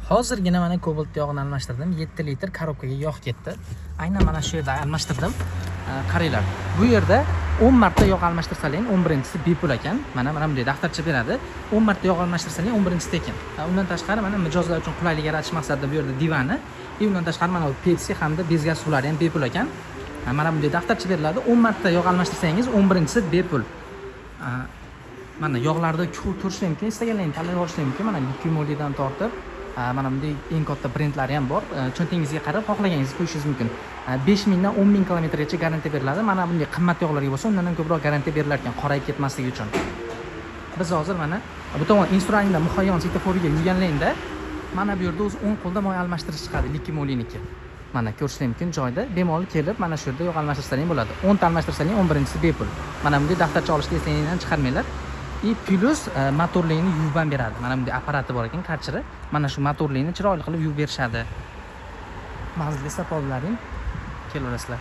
Hozirgina mana Cobalt yog'ini almashtirdim. 7 litr korobkaga yog' ketdi. Aynan mana shu yerda almashtirdim. Qaranglar. Bu yerda 10 marta yog' almashtirsaling, 11-chisi bepul ekan. Mana bunday daftarcha beradi. 10 marta yog' almashtirsaling, 11-chisi tekin. Undan tashqari mana mijozlar uchun qulaylik yaratish maqsadida bu yerda divani, undan tashqari mana Pepsi hamda bezgaz suvlari ham bepul ekan. Mana bunday daftarcha beriladi. 10 marta yog' almashtirsangiz, 11-chisi bepul. Mana yog'larda ko'rish mumkin, istaganlaringizni tanlab olish mumkin. Mana Liquimolidan tortib mana bunday eng katta brendlari ham bor. Cho'ntingizga qarab xohlaganingizni qo'yishingiz mumkin. 5000 dan 10000 kilometrgacha garantiya beriladi. Mana bunday qimmat yog'larga bo'lsa, undan ham ko'proq garantiya berilar ekan, qorayib ketmasligi uchun. Biz hozir mana bu tomon instruktorda muhayyon svetoforga yurganlaringda mana bu yerda o'zi 10 qo'lda moy almashtirish chiqadi Liquimoliniki. Mana ko'rish mumkin joyda bemalol kelib mana shu yerda yog' almashtirsaling bo'ladi. 10 ta almashtirsaling 11-chisi bepul. Mana bunday daftarcha olishga eslanglarni chiqarmanglar. Plus motorlikni yuvib ham beradi. Mana bunday apparati bor ekan, qarchiri. Mana shu motorlikni chiroyli qilib yuvib berishadi. Mazli sapolalaring kelaverasizlar.